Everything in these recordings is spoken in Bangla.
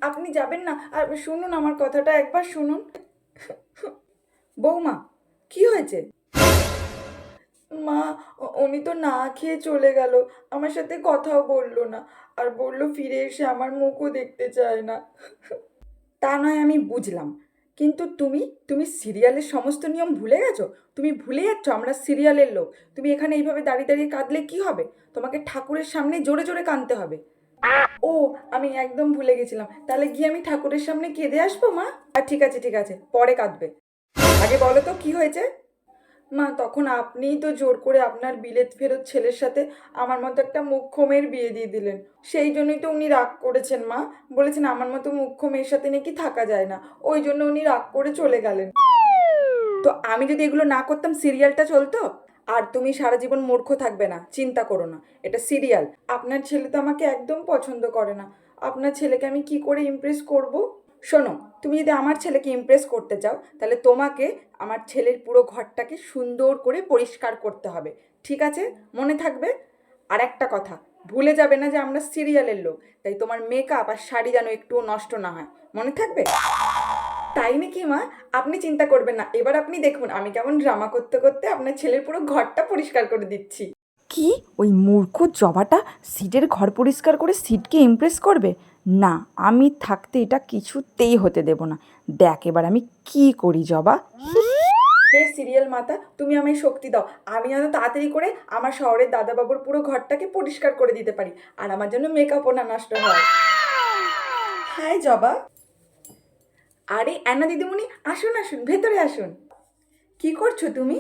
আপনি যাবেন না? আর শুনুন আমার কথাটা একবার শুনুন। বৌমা, কি হয়েছে? মা, উনি তো না খেয়ে চলে গেল, আমার সাথে কথাও বললো না, আর বলল ফিরে এসে আমার মুখও দেখতে চায় না। তা নয় আমি বুঝলাম, কিন্তু তুমি তুমি সিরিয়ালের সমস্ত নিয়ম ভুলে গেছো? তুমি ভুলে যাচ্ছ আমরা সিরিয়ালের লোক। তুমি এখানে এইভাবে দাঁড়িয়ে দাঁড়িয়ে কাঁদলে কি হবে? তোমাকে ঠাকুরের সামনে জোরে জোরে কাঁদতে হবে। ও, আমি একদম ভুলে গেছিলাম। তাহলে গিয়ে আমি ঠাকুরের সামনে কেঁদে আসবো মা? আর ঠিক আছে ঠিক আছে, পরে কাঁদবে। আগে বলো তো কি হয়েছে? মা, তখন আপনিই তো জোর করে আপনার বিলেত ফেরত ছেলের সাথে আমার মতো একটা মুখ্যমের বিয়ে দিয়ে দিলেন। সেই জন্যই তো উনি রাগ করেছেন মা। বলেছেন আমার মতো মুখ্য মেয়ের সাথে নাকি থাকা যায় না, ওই জন্য উনি রাগ করে চলে গেলেন। তো আমি যদি এগুলো না করতাম সিরিয়ালটা চলতো। আর তুমি সারা জীবন মূর্খ থাকবে না, চিন্তা করো না, এটা সিরিয়াল। আপনার ছেলে তো আমাকে একদম পছন্দ করে না। আপনার ছেলেকে আমি কি করে ইমপ্রেস করব? শোনো, তুমি যদি আমার ছেলেকে ইমপ্রেস করতে চাও তাহলে তোমাকে আমার ছেলের পুরো ঘরটাকে সুন্দর করে পরিষ্কার করতে হবে। ঠিক আছে? মনে থাকবে। আর একটা কথা, ভুলে যাবে না যে আমরা সিরিয়ালের লোক, তাই তোমার মেকআপ আর শাড়ি যেন একটুও নষ্ট না হয়। মনে থাকবে? তাই নাকি মা? আপনি চিন্তা করবেন না, এবার আপনি দেখুন আমি কেমন ড্রামা করতে করতে আপনার ছেলের পুরো ঘরটা পরিষ্কার করে দিচ্ছি। কি, ওই মূর্খ জবাটা সিটের ঘর পরিষ্কার করে সিটকে ইমপ্রেস করবে? না, আমি থাকতে এটা কিছুতেই হতে দেব না। দেখ এবার আমি কি করি জবা। হে সিরিয়াল মাতা, তুমি আমায় শক্তি দাও, আমি যেন তাড়াতাড়ি করে আমার শহরের দাদাবাবুর পুরো ঘরটাকে পরিষ্কার করে দিতে পারি, আর আমার জন্য মেকআপও না নষ্ট হয়। হাই জবা। আরে অ্যানা দিদিমণি, আসুন আসুন, ভেতরে আসুন। কি করছো তুমি?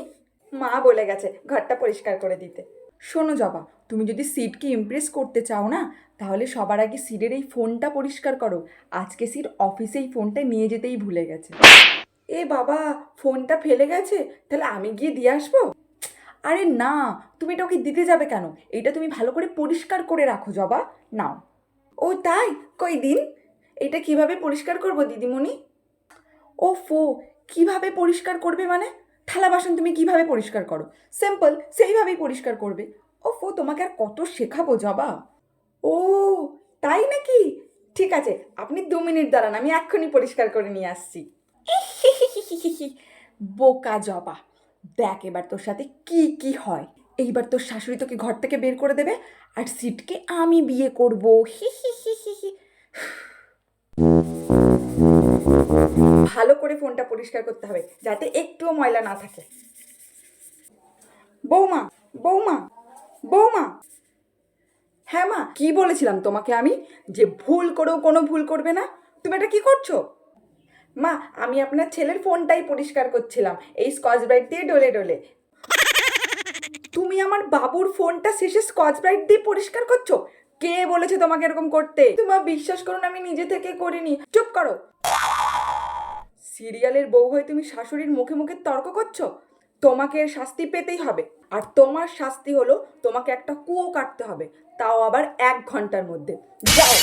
মা বলে গেছে ঘরটা পরিষ্কার করে দিতে। শোনো জবা, তুমি যদি সিডকে ইমপ্রেস করতে চাও না, তাহলে সবার আগে সিডের এই ফোনটা পরিষ্কার করো। আজকে সিড অফিসে এই ফোনটা নিয়ে যেতেই ভুলে গেছে। এ বাবা, ফোনটা ফেলে গেছে? তাহলে আমি গিয়ে দিয়ে আসবো? আরে না, তুমি এটা ওকে দিতে যাবে কেন? এটা তুমি ভালো করে পরিষ্কার করে রাখো জবা। নাও। ও তাই? কই দিন। এটা কিভাবে পরিষ্কার করবো দিদিমণি? ওফো, কিভাবে পরিষ্কার করবে মানে? থালা বাসন তুমি কিভাবে পরিষ্কার করো? সিম্পল, সেইভাবেই পরিষ্কার করবে। ওফো, তোমাকে আর কত শেখাবো জবা। ও, তাই নাকি? ঠিক আছে, আপনি 2 মিনিট দাঁড়ান, আমি এক্ষুনি পরিষ্কার করে নিয়ে আসছি। বোকা জবা, দেখ এবার তোর সাথে কি কি হয়। এইবার তোর শাশুড়ি তোকে ঘর থেকে বের করে দেবে, আর সিটকে আমি বিয়ে করবো। হি হি হি হি হি। ভালো করে ফোনটা পরিষ্কার করতে হবে যাতে একটুও ময়লা না থাকে। বৌমা, বৌমা, বৌমা। হ্যাঁ মা, কি বলেছিলাম তোমাকে আমি, যে ভুল করেও কোনো ভুল করবে না? তুমি এটা কি করছো? মা, আমি আপনার ছেলের ফোনটাই পরিষ্কার করছিলাম এই স্কচ ব্রাইট দিয়ে ডলে ডলে। তুমি আমার বাবুর ফোনটা শেষে স্কচ ব্রাইট দিয়ে পরিষ্কার করছো? কে বলেছে তোমাকে এরকম করতে? তোমার বিশ্বাস করুন আমি নিজে থেকে করিনি। চুপ করো। সিরিয়ালের বউ হয়ে তুমি শাশুড়ির মুখে মুখে তর্ক করছো? তোমাকে এর শাস্তি পেতেই হবে। আর তোমার শাস্তি হলো তোমাকে একটা কুয়ো কাটতে হবে, তাও আবার 1 ঘন্টার মধ্যে। যাও।